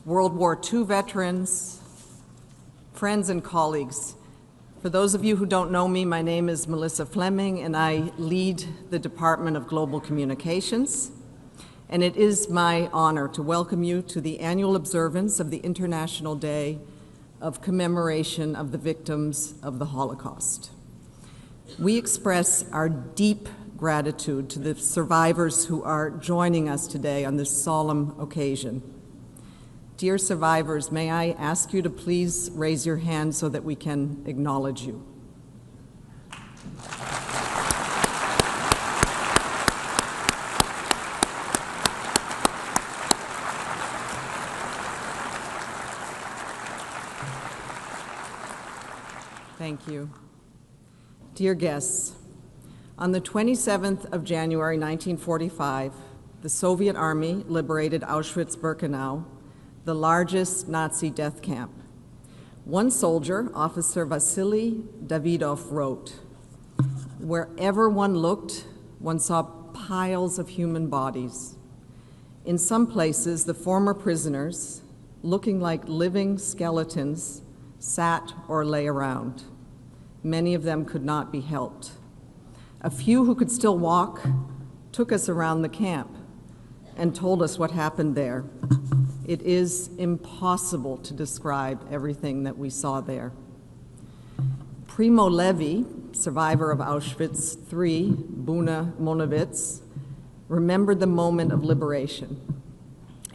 World War II veterans, friends and colleagues. For those of you who don't know me, my name is Melissa Fleming, and I lead the Department of Global Communications. And it is my honor to welcome you to the annual observance of the International Day of Commemoration of the Victims of the Holocaust. We express our deep gratitude to the survivors who are joining us today on this solemn occasion. Dear survivors, may I ask you to please raise your hand so that we can acknowledge you. Thank you. Dear guests, on the 27th of January 1945, the Soviet Army liberated Auschwitz-Birkenau, the largest Nazi death camp. One soldier, Officer Vasily Davidov, wrote, "Wherever one looked, one saw piles of human bodies. In some places, the former prisoners, looking like living skeletons, sat or lay around. Many of them could not be helped. A few who could still walk took us around the camp and told us what happened there. It is impossible to describe everything that we saw there." Primo Levi, survivor of Auschwitz III, Buna Monowitz, remembered the moment of liberation.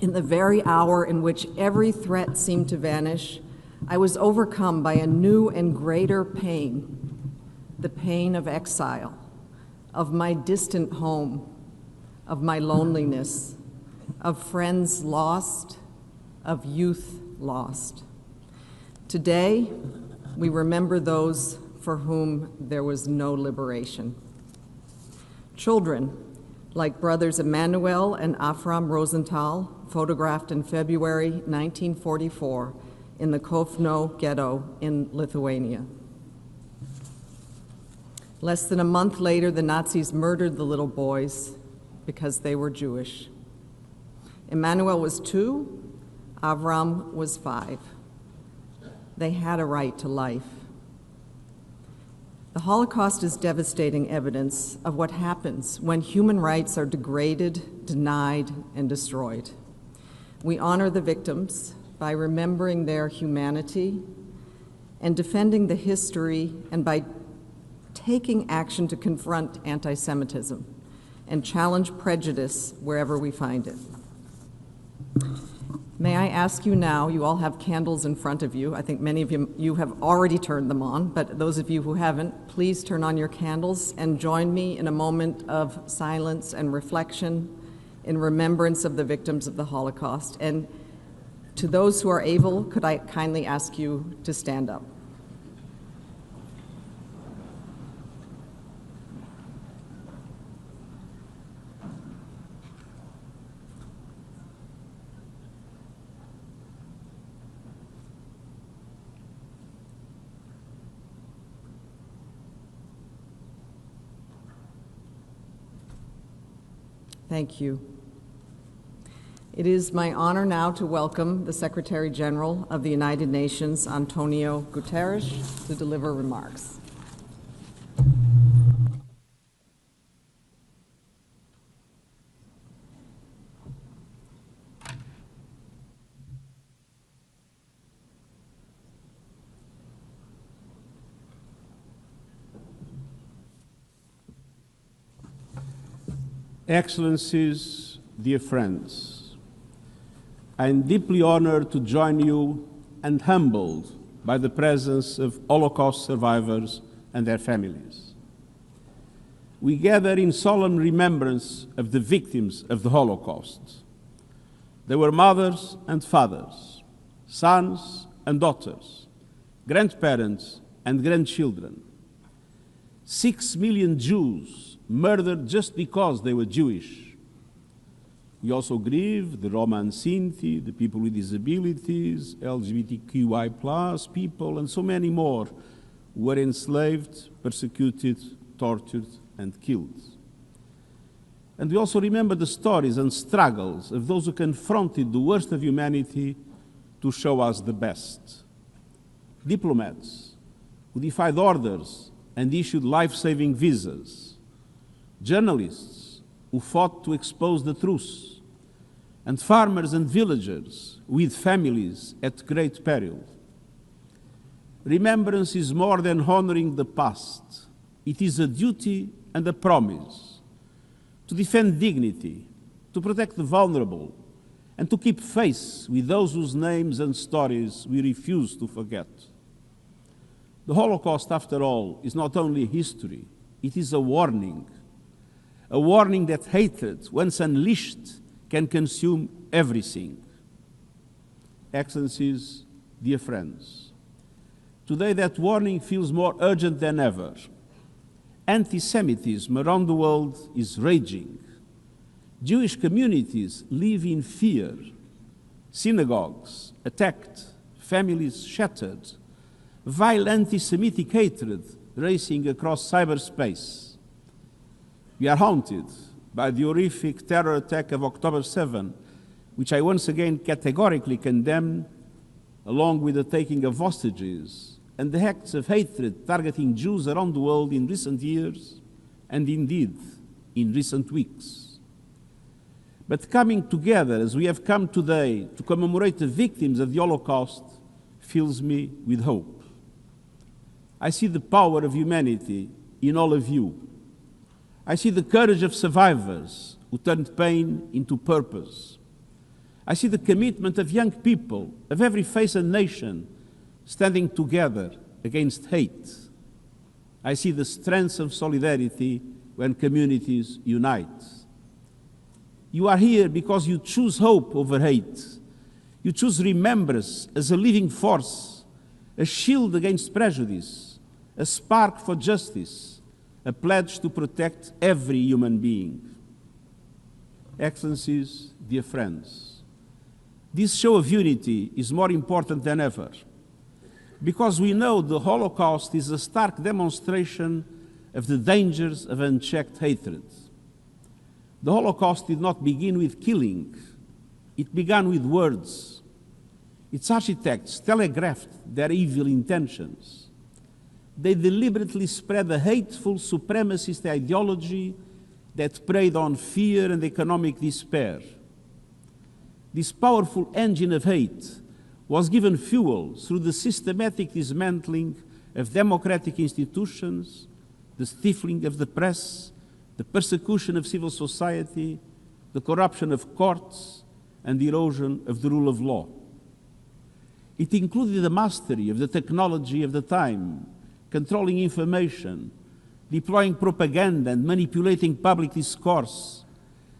"In the very hour in which every threat seemed to vanish, I was overcome by a new and greater pain, the pain of exile, of my distant home, of my loneliness, of friends lost, of youth lost. Today, we remember those for whom there was no liberation. Children, like brothers Emanuel and Avram Rosenthal, photographed in February 1944 in the Kovno ghetto in Lithuania. Less than a month later, the Nazis murdered the little boys because they were Jewish. Emanuel was 2, Avram was 5. They had a right to life. The Holocaust is devastating evidence of what happens when human rights are degraded, denied, and destroyed. We honor the victims by remembering their humanity and defending the history, and by taking action to confront anti-Semitism and challenge prejudice wherever we find it. May I ask you now, you all have candles in front of you. I think many of you have already turned them on, but those of you who haven't, please turn on your candles and join me in a moment of silence and reflection in remembrance of the victims of the Holocaust. And to those who are able, could I kindly ask you to stand up? Thank you. It is my honor now to welcome the Secretary General of the United Nations, Antonio Guterres, to deliver remarks. Excellencies, dear friends, I am deeply honored to join you and humbled by the presence of Holocaust survivors and their families. We gather in solemn remembrance of the victims of the Holocaust. They were mothers and fathers, sons and daughters, grandparents and grandchildren. 6 million Jews murdered just because they were Jewish. We also grieve the Roma and Sinti, the people with disabilities, LGBTQI+ people, and so many more who were enslaved, persecuted, tortured, and killed. And we also remember the stories and struggles of those who confronted the worst of humanity to show us the best. Diplomats who defied orders and issued life-saving visas. Journalists who fought to expose the truth. And farmers and villagers with families at great peril. Remembrance is more than honoring the past. It is a duty and a promise to defend dignity, to protect the vulnerable, and to keep faith with those whose names and stories we refuse to forget. The Holocaust, after all, is not only history, it is a warning that hatred, once unleashed, can consume everything. Excellencies, dear friends, today that warning feels more urgent than ever. Anti-Semitism around the world is raging. Jewish communities live in fear. Synagogues attacked, families shattered, vile anti-Semitic hatred racing across cyberspace. We are haunted by the horrific terror attack of October 7, which I once again categorically condemn, along with the taking of hostages and the acts of hatred targeting Jews around the world in recent years, and indeed in recent weeks. But coming together as we have come today to commemorate the victims of the Holocaust fills me with hope. I see the power of humanity in all of you. I see the courage of survivors who turned pain into purpose. I see the commitment of young people of every faith and nation standing together against hate. I see the strength of solidarity when communities unite. You are here because you choose hope over hate. You choose remembrance as a living force, a shield against prejudice, a spark for justice, a pledge to protect every human being. Excellencies, dear friends, this show of unity is more important than ever, because we know the Holocaust is a stark demonstration of the dangers of unchecked hatred. The Holocaust did not begin with killing. It began with words. Its architects telegraphed their evil intentions. They deliberately spread a hateful supremacist ideology that preyed on fear and economic despair. This powerful engine of hate was given fuel through the systematic dismantling of democratic institutions, the stifling of the press, the persecution of civil society, the corruption of courts, and the erosion of the rule of law. It included the mastery of the technology of the time, controlling information, deploying propaganda and manipulating public discourse,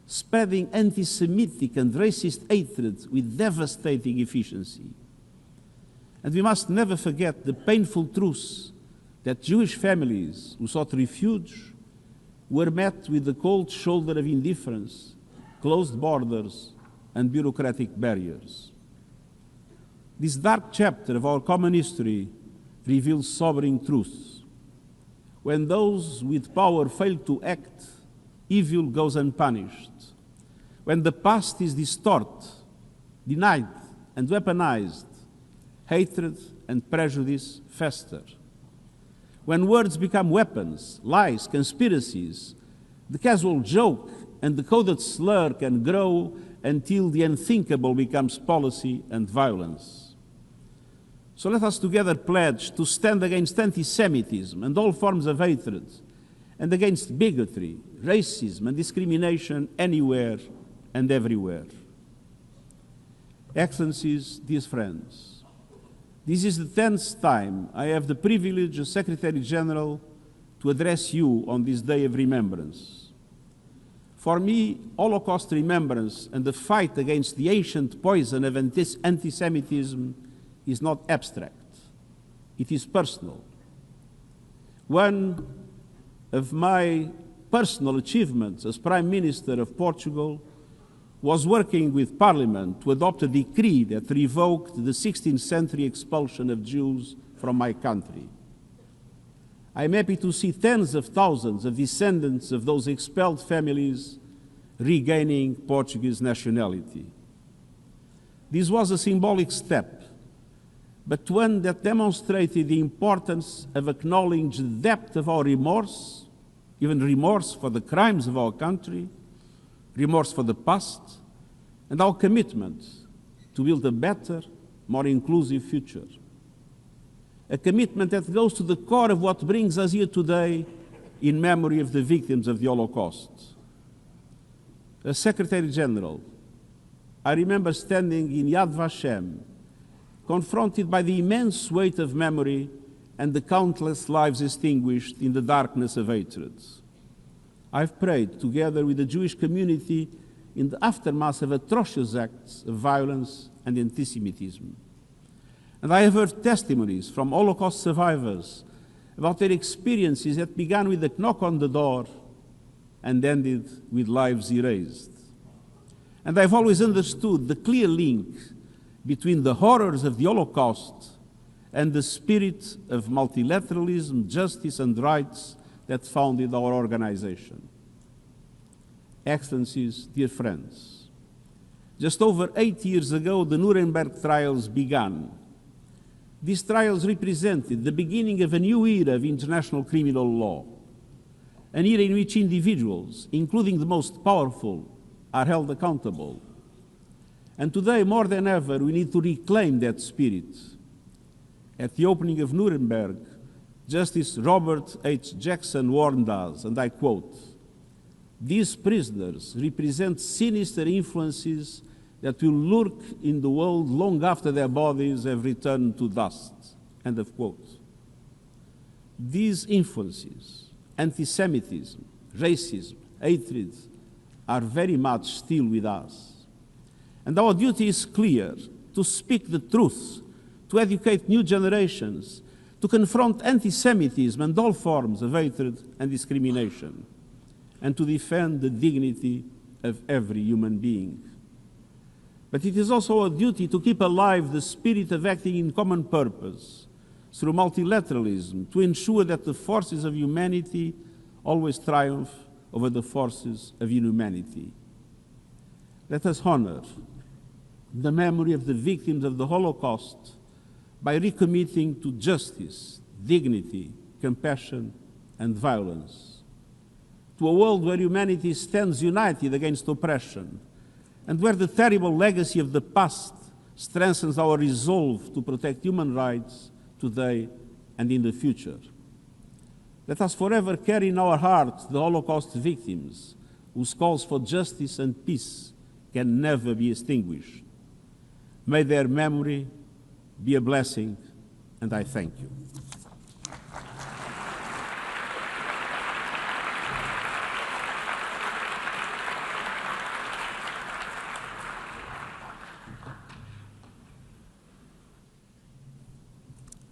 spreading anti-Semitic and racist hatred with devastating efficiency. And we must never forget the painful truth that Jewish families who sought refuge were met with the cold shoulder of indifference, closed borders, and bureaucratic barriers. This dark chapter of our common history reveals sobering truths. When those with power fail to act, evil goes unpunished. When the past is distorted, denied, and weaponized, hatred and prejudice fester. When words become weapons, lies, conspiracies, the casual joke and the coded slur can grow until the unthinkable becomes policy and violence. So let us together pledge to stand against anti-Semitism and all forms of hatred, and against bigotry, racism, and discrimination anywhere and everywhere. Excellencies, dear friends, this is the 10th time I have the privilege as Secretary General to address you on this day of remembrance. For me, Holocaust remembrance and the fight against the ancient poison of anti-Semitism is not abstract. It is personal. One of my personal achievements as Prime Minister of Portugal was working with Parliament to adopt a decree that revoked the 16th century expulsion of Jews from my country. I am happy to see tens of thousands of descendants of those expelled families regaining Portuguese nationality. This was a symbolic step, but one that demonstrated the importance of acknowledging the depth of our remorse, even remorse for the crimes of our country, remorse for the past, and our commitment to build a better, more inclusive future. A commitment that goes to the core of what brings us here today in memory of the victims of the Holocaust. As Secretary General, I remember standing in Yad Vashem, confronted by the immense weight of memory and the countless lives extinguished in the darkness of hatred. I've prayed together with the Jewish community in the aftermath of atrocious acts of violence and anti-Semitism. And I have heard testimonies from Holocaust survivors about their experiences that began with a knock on the door and ended with lives erased. And I've always understood the clear link between the horrors of the Holocaust and the spirit of multilateralism, justice, and rights that founded our organization. Excellencies, dear friends, just over 8 years ago, the Nuremberg trials began. These trials represented the beginning of a new era of international criminal law, an era in which individuals, including the most powerful, are held accountable. And today, more than ever, we need to reclaim that spirit. At the opening of Nuremberg, Justice Robert H. Jackson warned us, and I quote, "These prisoners represent sinister influences that will lurk in the world long after their bodies have returned to dust." End of quote. These influences, anti-Semitism, racism, hatred, are very much still with us. And our duty is clear: to speak the truth, to educate new generations, to confront anti-Semitism and all forms of hatred and discrimination, and to defend the dignity of every human being. But it is also our duty to keep alive the spirit of acting in common purpose through multilateralism, to ensure that the forces of humanity always triumph over the forces of inhumanity. Let us honor the memory of the victims of the Holocaust by recommitting to justice, dignity, compassion, and violence, to a world where humanity stands united against oppression, and where the terrible legacy of the past strengthens our resolve to protect human rights today and in the future. Let us forever carry in our hearts the Holocaust victims, whose calls for justice and peace can never be extinguished. May their memory be a blessing, and I thank you.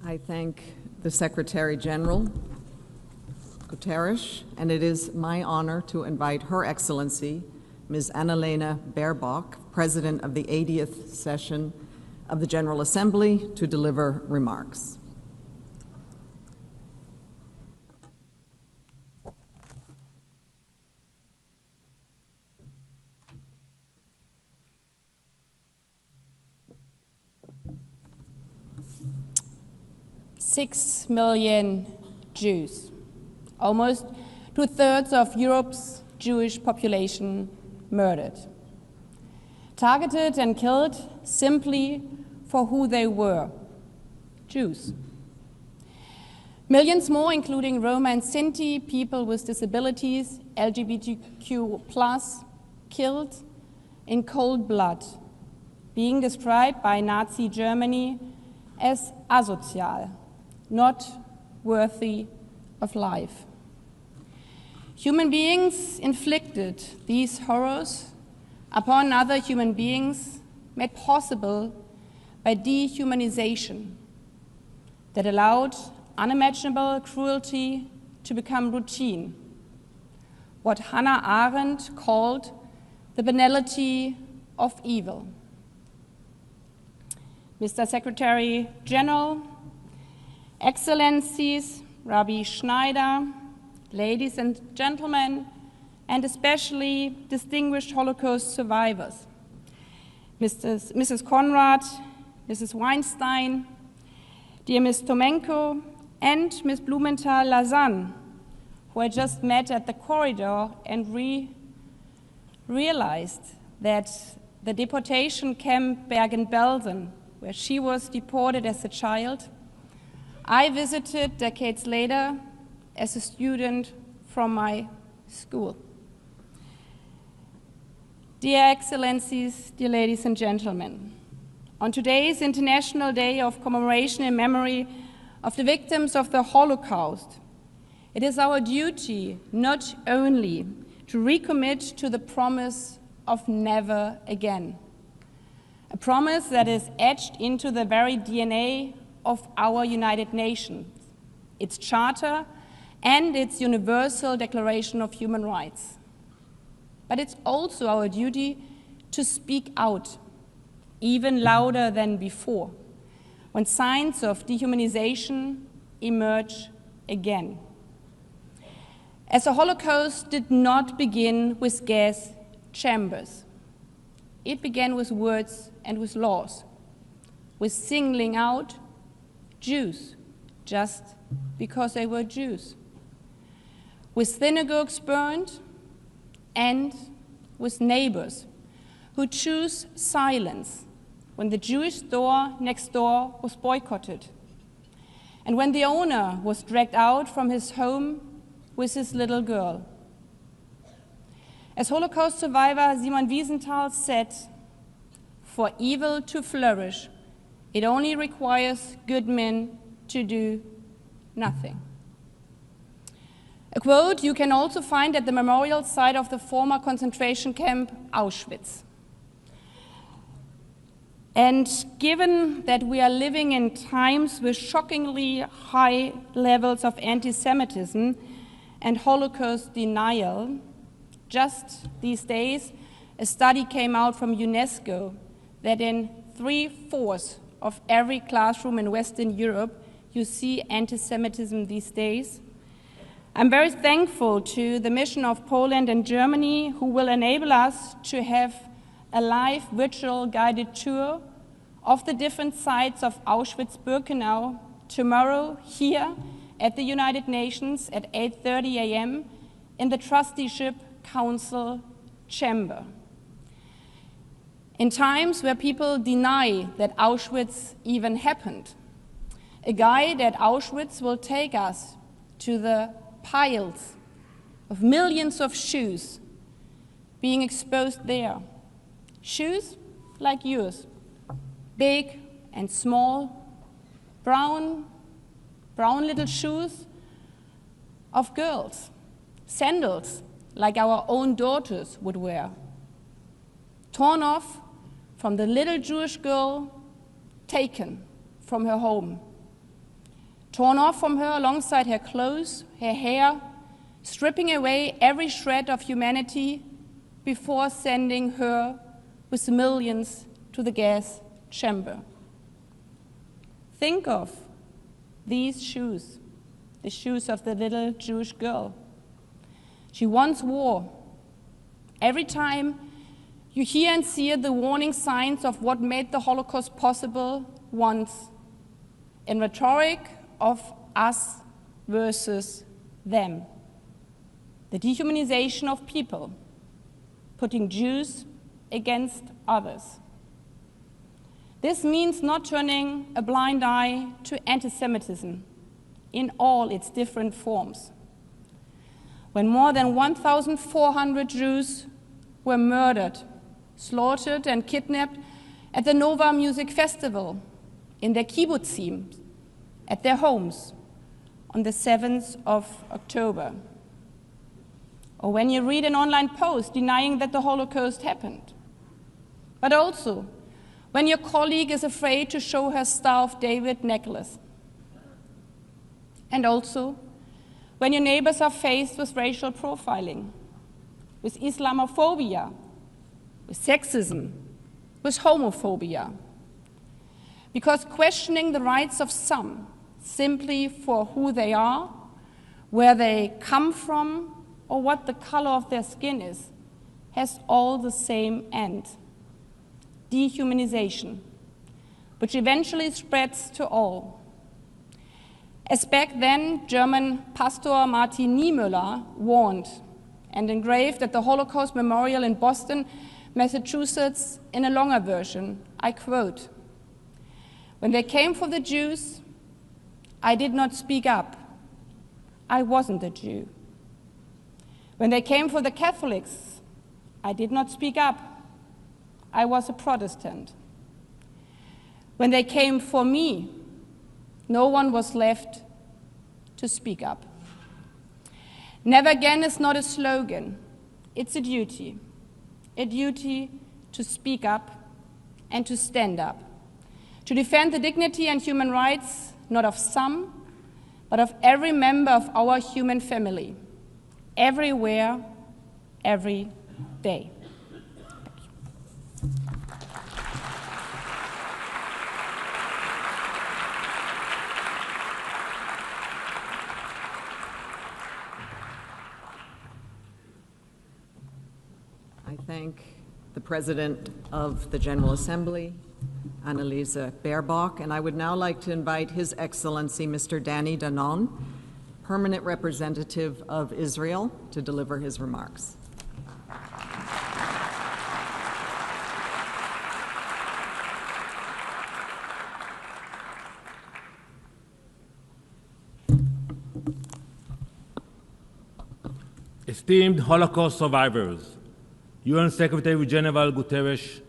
I thank the Secretary General, Guterres, and it is my honor to invite Her Excellency, Ms. Annalena Baerbock, President of the 80th session of the General Assembly, to deliver remarks. Six million Jews, almost 2/3 of Europe's Jewish population, murdered, targeted and killed simply for who they were, Jews. Millions more, including Roma and Sinti, people with disabilities, LGBTQ+, killed in cold blood, being described by Nazi Germany as asozial, not worthy of life. Human beings inflicted these horrors upon other human beings, made possible by dehumanization that allowed unimaginable cruelty to become routine, what Hannah Arendt called the banality of evil. Mr. Secretary General, Excellencies, Rabbi Schneider, ladies and gentlemen, and especially distinguished Holocaust survivors, Mrs. Conrad, Mrs. Weinstein, dear Ms. Tomenko, and Ms. Blumenthal-Lazan, who I just met at the corridor and realized that the deportation camp Bergen-Belsen, where she was deported as a child, I visited decades later as a student from my school. Dear Excellencies, dear ladies and gentlemen, on today's International Day of Commemoration in memory of the victims of the Holocaust, it is our duty not only to recommit to the promise of never again, a promise that is etched into the very DNA of our United Nations, its Charter and its Universal Declaration of Human Rights. But it's also our duty to speak out, even louder than before, when signs of dehumanization emerge again. As the Holocaust did not begin with gas chambers. It began with words and with laws, with singling out Jews just because they were Jews, with synagogues burned, and with neighbors who choose silence when the Jewish store next door was boycotted, and when the owner was dragged out from his home with his little girl. As Holocaust survivor Simon Wiesenthal said, "For evil to flourish, it only requires good men to do nothing." A quote you can also find at the memorial site of the former concentration camp Auschwitz. And given that we are living in times with shockingly high levels of anti-Semitism and Holocaust denial, just these days, a study came out from UNESCO that in 3/4 of every classroom in Western Europe, you see anti-Semitism these days. I'm very thankful to the mission of Poland and Germany, who will enable us to have a live virtual guided tour of the different sites of Auschwitz-Birkenau tomorrow here at the United Nations at 8:30 a.m. in the Trusteeship Council chamber. In times where people deny that Auschwitz even happened, a guide at Auschwitz will take us to the piles of millions of shoes being exposed there. Shoes like yours, big and small, brown little shoes of girls, sandals like our own daughters would wear, torn off from the little Jewish girl taken from her home, torn off from her alongside her clothes, her hair, stripping away every shred of humanity before sending her with millions to the gas chamber. Think of these shoes, the shoes of the little Jewish girl she once wore. Every time you hear and see the warning signs of what made the Holocaust possible once, in rhetoric of us versus them, the dehumanization of people, putting Jews against others. This means not turning a blind eye to anti-Semitism in all its different forms. When more than 1,400 Jews were murdered, slaughtered, and kidnapped at the Nova Music Festival, in their kibbutzim, at their homes, on the 7th of October. Or when you read an online post denying that the Holocaust happened. But also when your colleague is afraid to show her Star of David necklace. And also when your neighbors are faced with racial profiling, with Islamophobia, with sexism, with homophobia. Because questioning the rights of some simply for who they are, where they come from, or what the color of their skin is, has all the same end: dehumanization, which eventually spreads to all. As back then, German Pastor Martin Niemöller warned and engraved at the Holocaust Memorial in Boston, Massachusetts, in a longer version, I quote, "When they came for the Jews, I did not speak up. I wasn't a Jew. When they came for the Catholics, I did not speak up. I was a Protestant. When they came for me, no one was left to speak up." Never again is not a slogan. It's a duty to speak up and to stand up, to defend the dignity and human rights, not of some, but of every member of our human family, everywhere, every day. I thank the President of the General Assembly, Anneliese Baerbock, and I would now like to invite His Excellency Mr. Danny Danon, Permanent Representative of Israel, to deliver his remarks. Esteemed Holocaust survivors, UN Secretary General Guterres,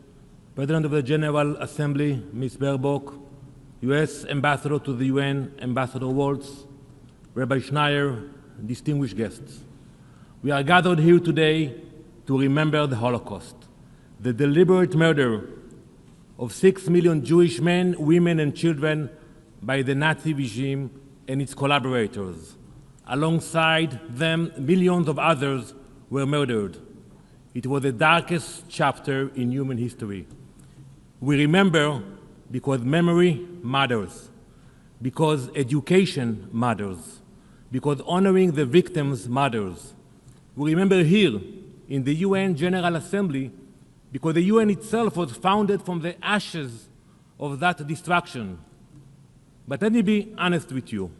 President of the General Assembly, Ms. Baerbock, US Ambassador to the UN, Ambassador Waltz, Rabbi Schneier, distinguished guests. We are gathered here today to remember the Holocaust, the deliberate murder of 6 million Jewish men, women, and children by the Nazi regime and its collaborators. Alongside them, millions of others were murdered. It was the darkest chapter in human history. We remember because memory matters, because education matters, because honoring the victims matters. We remember here in the UN General Assembly because the UN itself was founded from the ashes of that destruction. But let me be honest with you.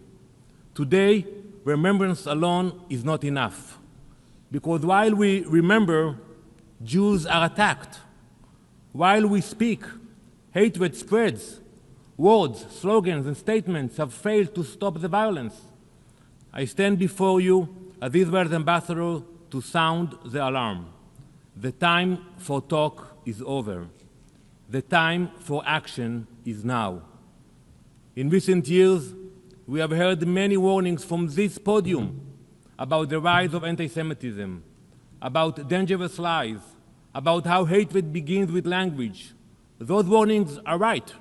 Today, remembrance alone is not enough, because while we remember, Jews are attacked. While we speak, hatred spreads. Words, slogans, and statements have failed to stop the violence. I stand before you as Israel's ambassador to sound the alarm. The time for talk is over. The time for action is now. In recent years, we have heard many warnings from this podium about the rise of anti-Semitism, about dangerous lies, about how hatred begins with language. Those warnings are right,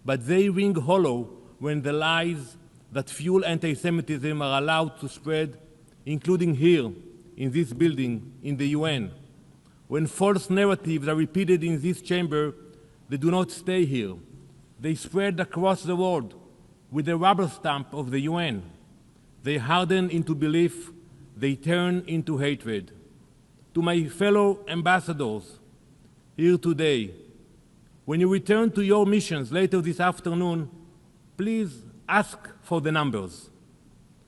but they ring hollow when the lies that fuel anti-Semitism are allowed to spread, including here, in this building, in the UN. When false narratives are repeated in this chamber, they do not stay here. They spread across the world with the rubber stamp of the UN. They harden into belief, they turn into hatred. To my fellow ambassadors here today, when you return to your missions later this afternoon, please ask for the numbers.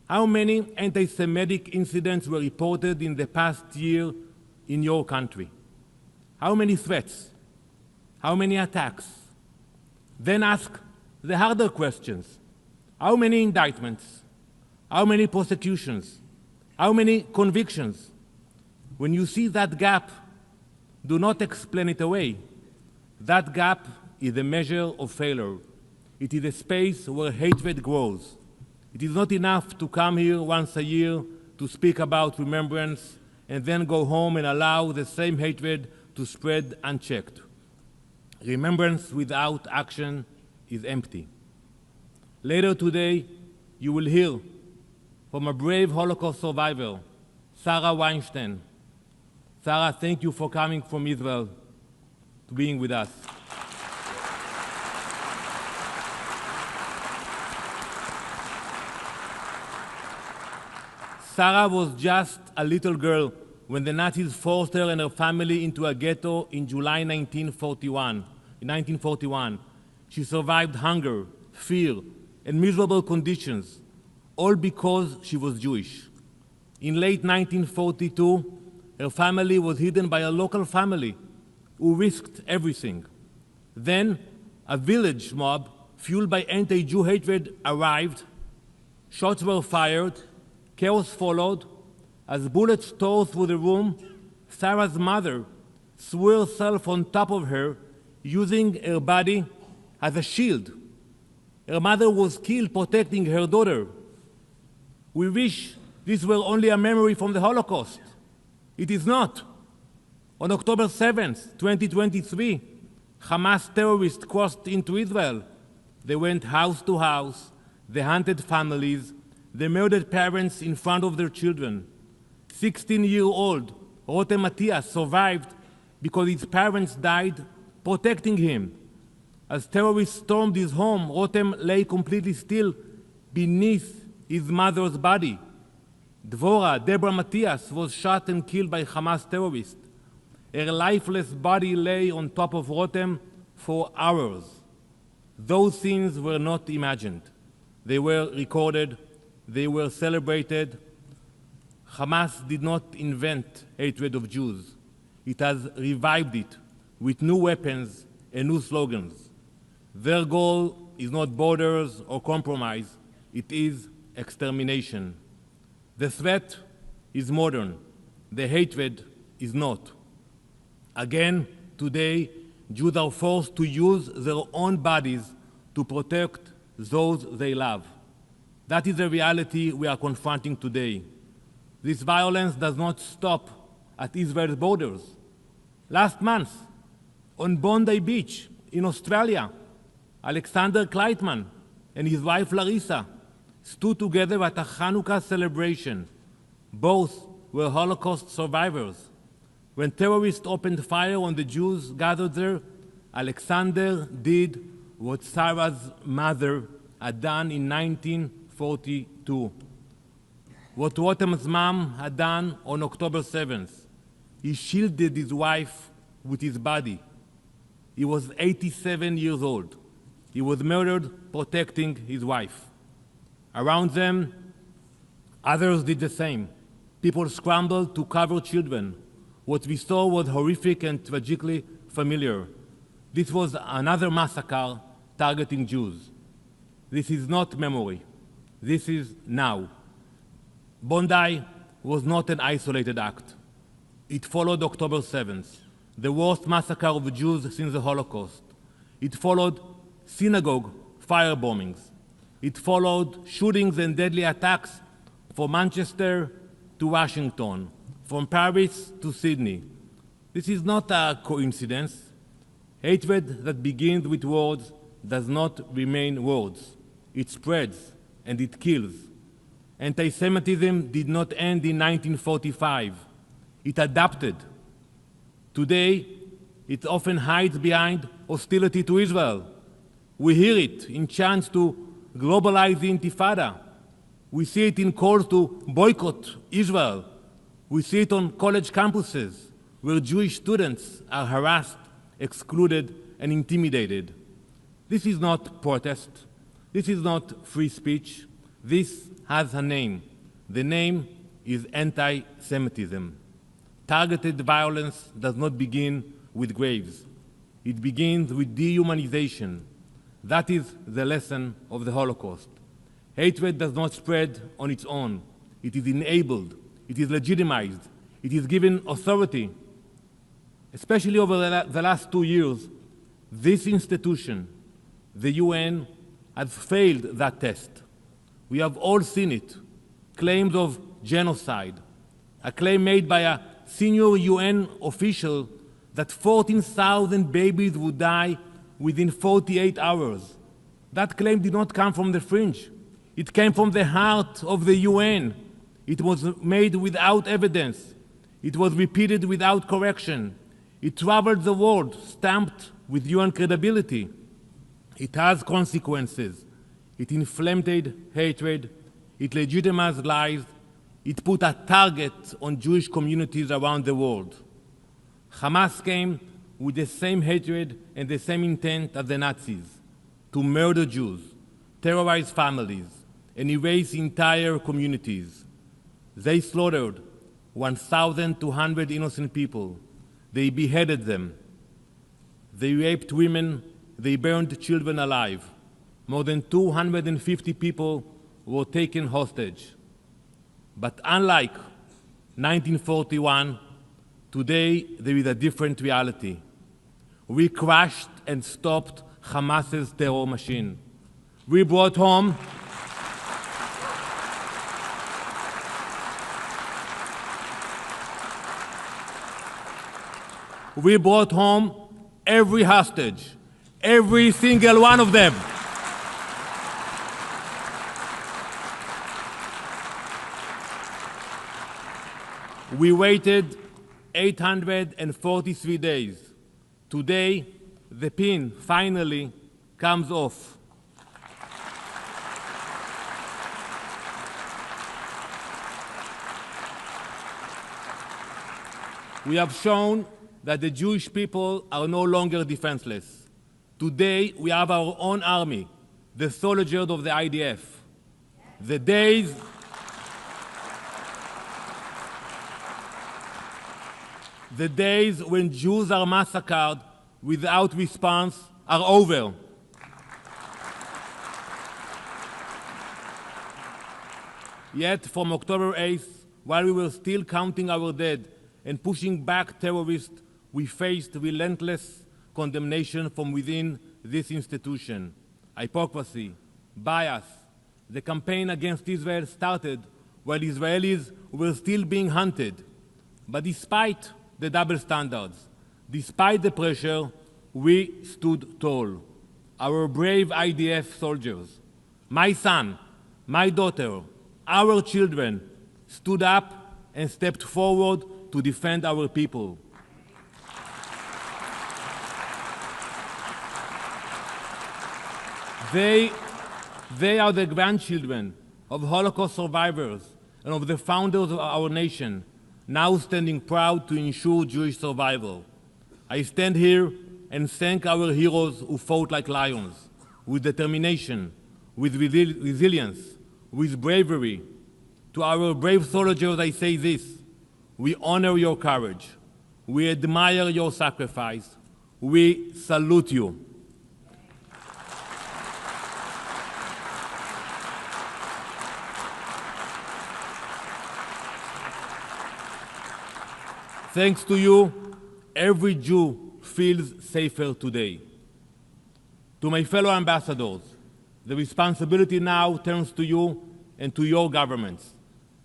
How many anti-Semitic incidents were reported in the past year in your country? How many threats? How many attacks? Then ask the harder questions. How many indictments? How many prosecutions? How many convictions? When you see that gap, do not explain it away. That gap is a measure of failure. It is a space where hatred grows. It is not enough to come here once a year to speak about remembrance and then go home and allow the same hatred to spread unchecked. Remembrance without action is empty. Later today, you will hear from a brave Holocaust survivor, Sarah Weinstein. Sarah, thank you for coming from Israel to being with us. Sarah was just a little girl when the Nazis forced her and her family into a ghetto in July 1941. She survived hunger, fear, and miserable conditions, all because she was Jewish. In late 1942, her family was hidden by a local family who risked everything. Then, a village mob, fueled by anti-Jew hatred, arrived. Shots were fired. Chaos followed. As bullets tore through the room, Sarah's mother threw herself on top of her, using her body as a shield. Her mother was killed protecting her daughter. We wish this were only a memory from the Holocaust. It is not. On October 7th, 2023, Hamas terrorists crossed into Israel. They went house to house. They hunted families. They murdered parents in front of their children. 16-year-old Rotem Matthias survived because his parents died protecting him. As terrorists stormed his home, Rotem lay completely still beneath his mother's body. Deborah Matthias, was shot and killed by Hamas terrorists. Her lifeless body lay on top of Rotem for hours. Those scenes were not imagined. They were recorded. They were celebrated. Hamas did not invent hatred of Jews. It has revived it with new weapons and new slogans. Their goal is not borders or compromise. It is extermination. The threat is modern. The hatred is not. Again, today, Jews are forced to use their own bodies to protect those they love. That is the reality we are confronting today. This violence does not stop at Israel's borders. Last month, on Bondi Beach in Australia, Alexander Kleitman and his wife Larissa stood together at a Hanukkah celebration. Both were Holocaust survivors. When terrorists opened fire on the Jews gathered there, Alexander did what Sarah's mother had done in 1942. What Rotem's mom had done on October 7th. He shielded his wife with his body. He was 87 years old. He was murdered protecting his wife. Around them, others did the same. People scrambled to cover children. What we saw was horrific and tragically familiar. This was another massacre targeting Jews. This is not memory. This is now. Bondi was not an isolated act. It followed October 7th, the worst massacre of Jews since the Holocaust. It followed synagogue fire bombings. It followed shootings and deadly attacks from Manchester to Washington, from Paris to Sydney. This is not a coincidence. Hatred that begins with words does not remain words. It spreads and it kills. Anti-Semitism did not end in 1945. It adapted. Today, it often hides behind hostility to Israel. We hear it in chants to globalize the Intifada. We see it in calls to boycott Israel. We see it on college campuses where Jewish students are harassed, excluded, and intimidated. This is not protest. This is not free speech. This has a name. The name is anti-Semitism. Targeted violence does not begin with graves. It begins with dehumanization. That is the lesson of the Holocaust. Hatred does not spread on its own. It is enabled. It is legitimized. It is given authority. Especially over the last 2 years, this institution, the UN, has failed that test. We have all seen it. Claims of genocide. A claim made by a senior UN official that 14,000 babies would die within 48 hours. That claim did not come from the fringe. It came from the heart of the UN. It was made without evidence. It was repeated without correction. It traveled the world, stamped with UN credibility. It has consequences. It inflamed hatred. It legitimized lies. It put a target on Jewish communities around the world. Hamas came with the same hatred and the same intent as the Nazis, to murder Jews, terrorize families, and erase entire communities. They slaughtered 1,200 innocent people. They beheaded them. They raped women. They burned children alive. More than 250 people were taken hostage. But unlike 1941, today there is a different reality. We crushed and stopped Hamas's terror machine. We brought home every hostage, every single one of them. We waited 843 days. Today, the pin finally comes off. We have shown that the Jewish people are no longer defenseless. Today, we have our own army, the soldiers of the IDF. The days when Jews are massacred without response are over. Yet, from October 8th, while we were still counting our dead and pushing back terrorists, we faced relentless condemnation from within this institution. Hypocrisy, bias. The campaign against Israel started while Israelis were still being hunted. But despite the double standards, despite the pressure, we stood tall. Our brave IDF soldiers, my son, my daughter, our children stood up and stepped forward to defend our people. They are the grandchildren of Holocaust survivors and of the founders of our nation, now standing proud to ensure Jewish survival. I stand here and thank our heroes who fought like lions, with determination, with resilience, with bravery. To our brave soldiers, I say this: we honor your courage. We admire your sacrifice. We salute you. Thanks to you, every Jew feels safer today. To my fellow ambassadors, the responsibility now turns to you and to your governments.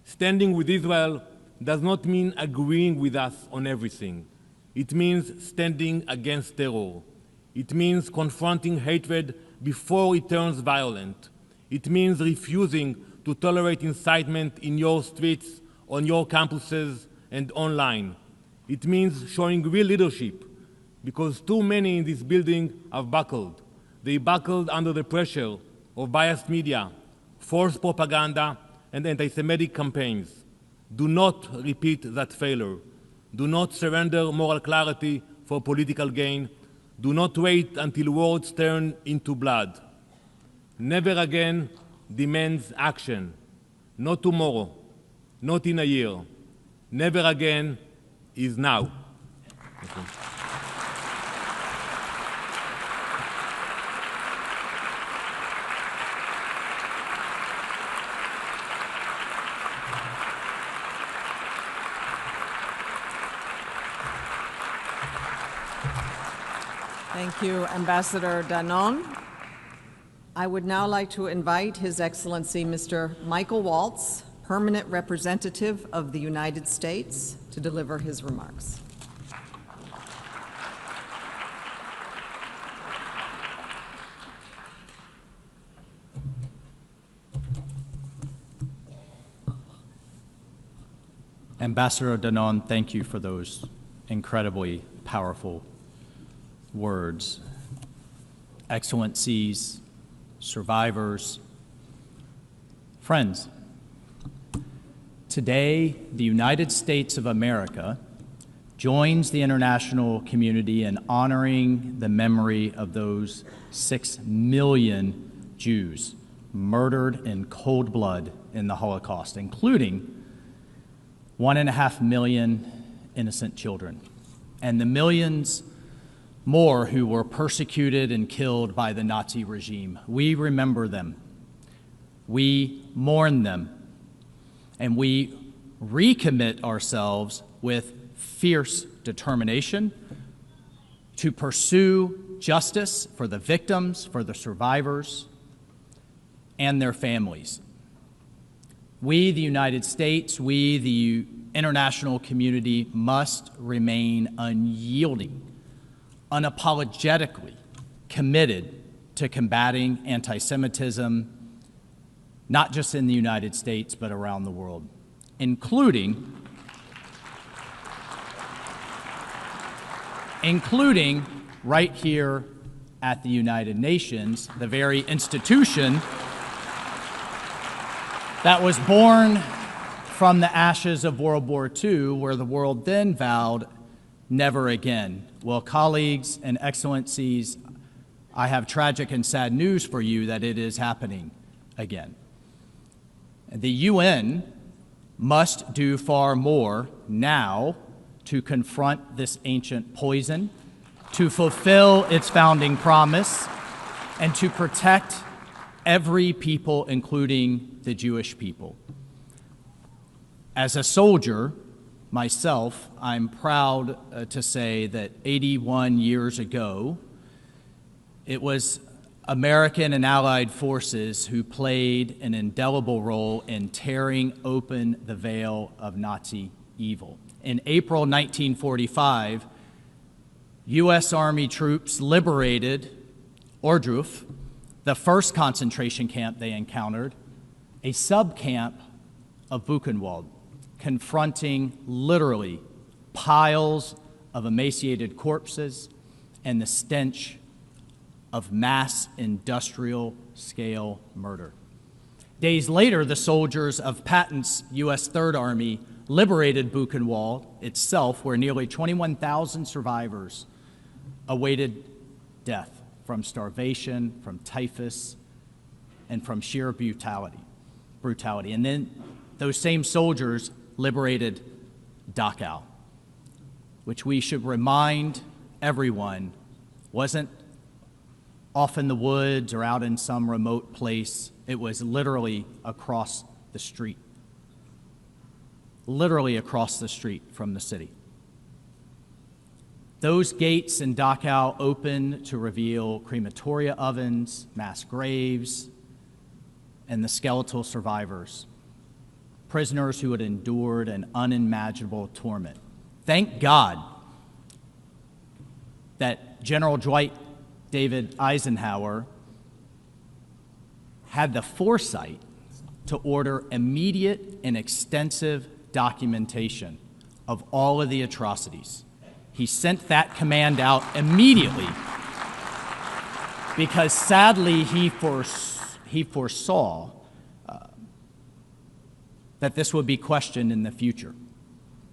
Standing with Israel does not mean agreeing with us on everything. It means standing against terror. It means confronting hatred before it turns violent. It means refusing to tolerate incitement in your streets, on your campuses, and online. It means showing real leadership, because too many in this building have buckled. They buckled under the pressure of biased media, false propaganda, and anti-Semitic campaigns. Do not repeat that failure. Do not surrender moral clarity for political gain. Do not wait until words turn into blood. Never again demands action. Not tomorrow, not in a year. Never again is now. Thank you, Ambassador Danon. I would now like to invite His Excellency Mr. Michael Waltz, Permanent Representative of the United States, to deliver his remarks. Ambassador Danon, thank you for those incredibly powerful words. Today, the United States of America joins the international community in honoring the memory of those 6 million Jews murdered in cold blood in the Holocaust, including 1.5 million innocent children, and the millions more who were persecuted and killed by the Nazi regime. We remember them, we mourn them, and we recommit ourselves with fierce determination to pursue justice for the victims, for the survivors, and their families. We, the United States, we, the international community, must remain unyielding, unapologetically committed to combating anti-Semitism, not just in the United States, but around the world, including right here at the United Nations, the very institution that was born from the ashes of World War II, where the world then vowed never again. Well, colleagues and excellencies, I have tragic and sad news for you that it is happening again. The UN must do far more now to confront this ancient poison, to fulfill its founding promise, and to protect every people, including the Jewish people. As a soldier myself, I'm proud to say that 81 years ago, it was American and Allied forces who played an indelible role in tearing open the veil of Nazi evil. In April 1945, U.S. Army troops liberated Ohrdruf, the first concentration camp they encountered, a subcamp of Buchenwald, confronting literally piles of emaciated corpses and the stench of mass industrial scale murder. Days later, the soldiers of Patton's U.S. Third Army liberated Buchenwald itself, where nearly 21,000 survivors awaited death from starvation, from typhus, and from sheer brutality. And then those same soldiers liberated Dachau, which we should remind everyone wasn't off in the woods or out in some remote place. It was literally across the street. Literally across the street from the city. Those gates in Dachau opened to reveal crematoria ovens, mass graves, and the skeletal survivors, prisoners who had endured an unimaginable torment. Thank God that General Dwight David Eisenhower had the foresight to order immediate and extensive documentation of all of the atrocities. He sent that command out immediately because sadly he foresaw that this would be questioned in the future.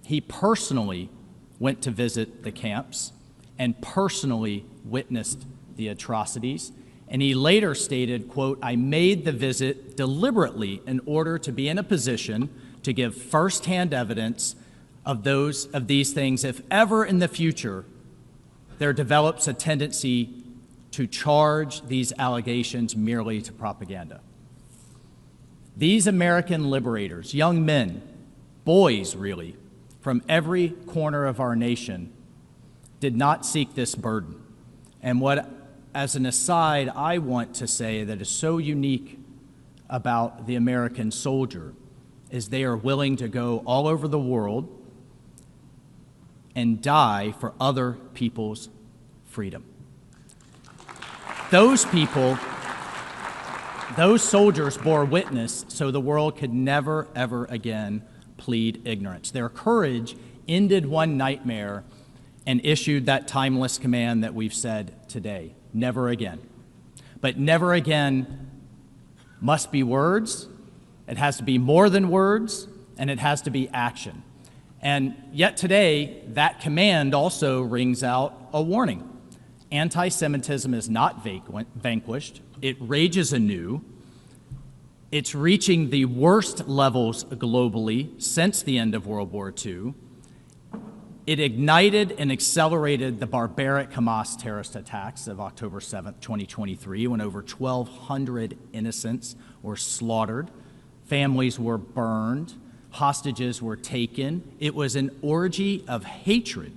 He personally went to visit the camps and personally witnessed the atrocities. And he later stated, quote, "I made the visit deliberately in order to be in a position to give firsthand evidence of these things if ever in the future there develops a tendency to charge these allegations merely to propaganda." These American liberators, young men, boys really, from every corner of our nation, did not seek this burden. And what, as an aside, I want to say that is so unique about the American soldier is they are willing to go all over the world and die for other people's freedom. Those people, those soldiers bore witness so the world could never, ever again plead ignorance. Their courage ended one nightmare and issued that timeless command that we've said today, never again. But never again must be words. It has to be more than words. and it has to be action. And yet today, that command also rings out a warning. Anti-Semitism is not vanquished. It rages anew. It's reaching the worst levels globally since the end of World War II. It ignited and accelerated the barbaric Hamas terrorist attacks of October 7th, 2023, when over 1,200 innocents were slaughtered, families were burned, hostages were taken. It was an orgy of hatred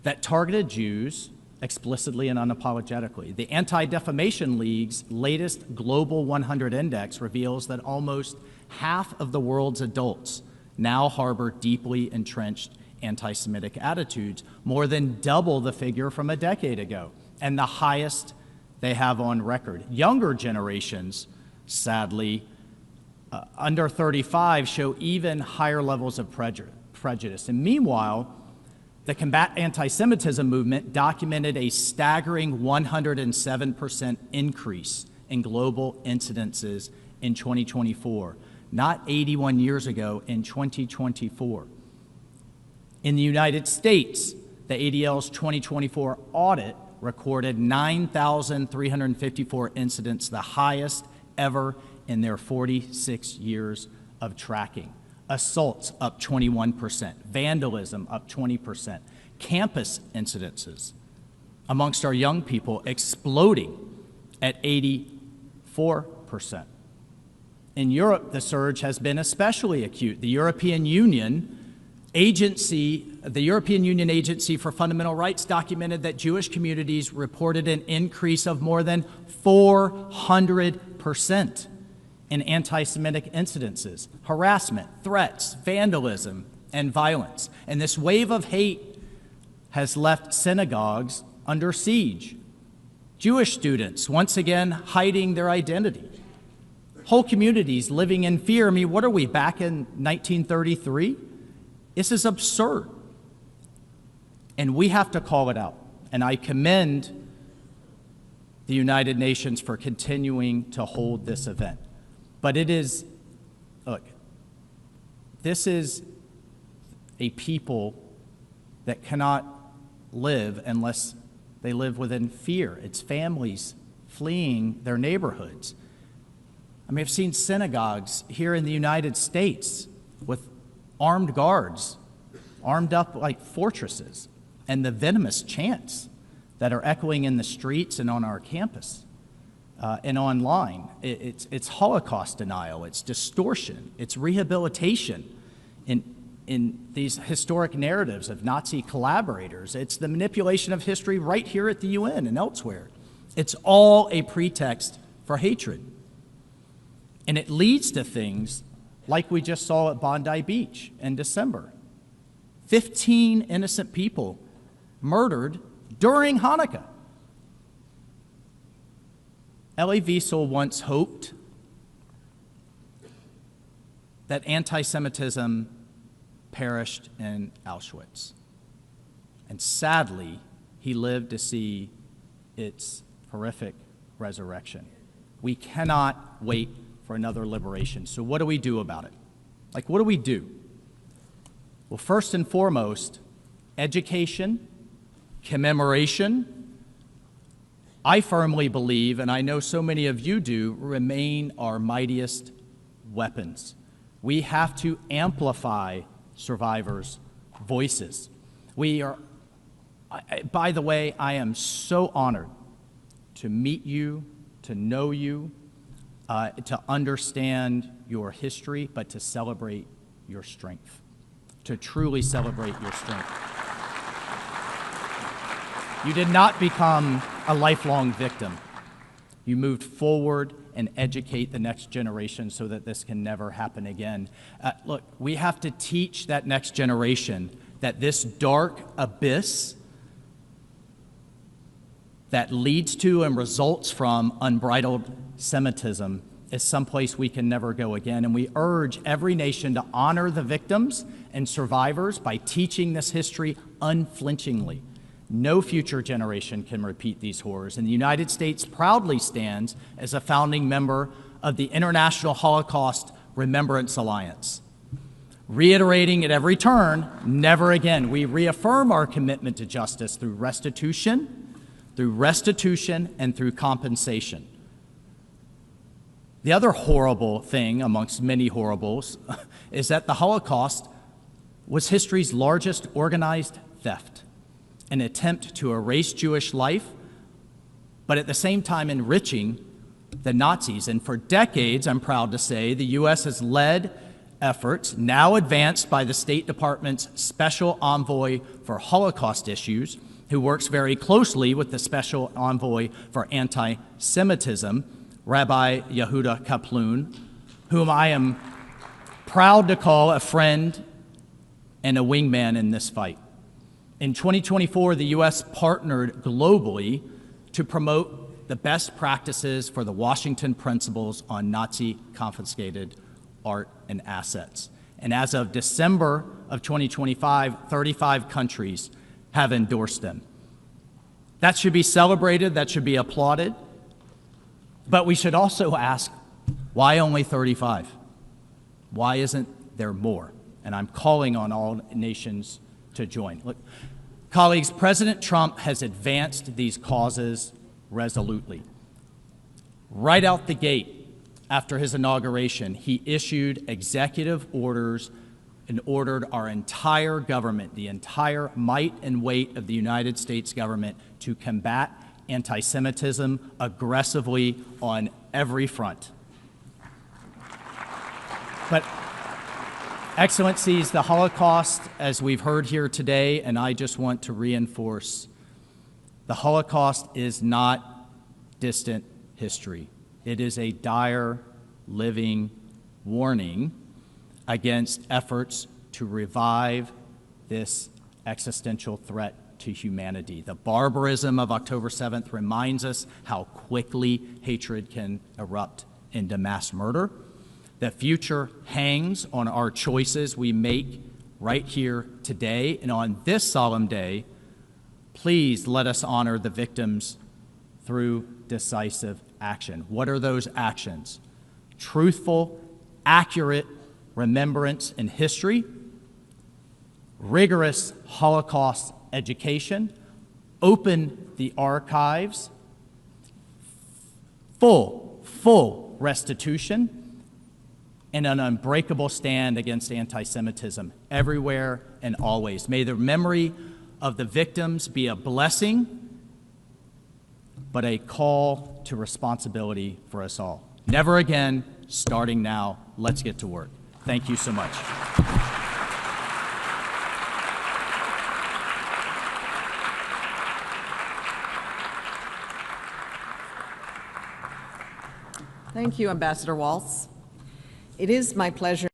that targeted Jews explicitly and unapologetically. The Anti-Defamation League's latest Global 100 Index reveals that almost half of the world's adults now harbor deeply entrenched anti-Semitic attitudes, more than double the figure from a decade ago, and the highest they have on record. Younger generations, sadly, under 35, show even higher levels of prejudice. And meanwhile, the Combat Anti-Semitism movement documented a staggering 107% increase in global incidences in 2024, not 81 years ago, in 2024. In the United States, the ADL's 2024 audit recorded 9,354 incidents, the highest ever in their 46 years of tracking. Assaults up 21%, vandalism up 20%, campus incidences amongst our young people exploding at 84%. In Europe, the surge has been especially acute. The European Union Agency for Fundamental Rights documented that Jewish communities reported an increase of more than 400% in anti-Semitic incidences, harassment, threats, vandalism, and violence. And this wave of hate has left synagogues under siege. Jewish students, once again, hiding their identity. Whole communities living in fear. I mean, what are we, back in 1933? This is absurd. And we have to call it out. And I commend the United Nations for continuing to hold this event. But it is, look, this is a people that cannot live unless they live within fear. It's families fleeing their neighborhoods. I mean, I've seen synagogues here in the United States with armed guards, armed up like fortresses, and the venomous chants that are echoing in the streets and on our campus and online. It's Holocaust denial, it's distortion, it's rehabilitation in these historic narratives of Nazi collaborators. It's the manipulation of history right here at the UN and elsewhere. It's all a pretext for hatred. And it leads to things like we just saw at Bondi Beach in December. 15 innocent people murdered during Hanukkah. Elie Wiesel once hoped that anti-Semitism perished in Auschwitz. And sadly, he lived to see its horrific resurrection. We cannot wait for another liberation. So what do we do about it? Like, what do we do? Well, first and foremost, education, commemoration. I firmly believe, and I know so many of you do, remain our mightiest weapons. We have to amplify survivors' voices. By the way, I am so honored to meet you, to know you, to understand your history, but to celebrate your strength, to truly celebrate your strength. You did not become a lifelong victim. You moved forward and educate the next generation so that this can never happen again. Look, we have to teach that next generation that this dark abyss that leads to and results from unbridled Semitism is someplace we can never go again. And we urge every nation to honor the victims and survivors by teaching this history unflinchingly. No future generation can repeat these horrors. And the United States proudly stands as a founding member of the International Holocaust Remembrance Alliance. Reiterating at every turn, never again. We reaffirm our commitment to justice through restitution, and through compensation. The other horrible thing, amongst many horribles, is that the Holocaust was history's largest organized theft, an attempt to erase Jewish life, but at the same time enriching the Nazis. And for decades, I'm proud to say, the U.S. has led efforts, now advanced by the State Department's Special Envoy for Holocaust Issues, who works very closely with the Special Envoy for Anti-Semitism, Rabbi Yehuda Kaplun, whom I am proud to call a friend and a wingman in this fight. In 2024, the U.S. partnered globally to promote the best practices for the Washington Principles on Nazi-confiscated art and assets. And as of December of 2025, 35 countries have endorsed them. That should be celebrated, that should be applauded, but we should also ask, why only 35? Why isn't there more? And I'm calling on all nations to join. Look, colleagues, President Trump has advanced these causes resolutely. Right out the gate, after his inauguration, he issued executive orders and ordered our entire government, the entire might and weight of the United States government, to combat anti-Semitism aggressively on every front. But, Excellencies, the Holocaust, as we've heard here today, and I just want to reinforce, the Holocaust is not distant history. It is a dire, living warning against efforts to revive this existential threat to humanity. The barbarism of October 7th reminds us how quickly hatred can erupt into mass murder. The future hangs on our choices we make right here today. And on this solemn day, please let us honor the victims through decisive action. What are those actions? Truthful, accurate remembrance and history, rigorous Holocaust education, open the archives, full restitution, and an unbreakable stand against anti-Semitism everywhere and always. May the memory of the victims be a blessing, but a call to responsibility for us all. Never again, starting now. Let's get to work. Thank you so much. Thank you, Ambassador Waltz. It is my pleasure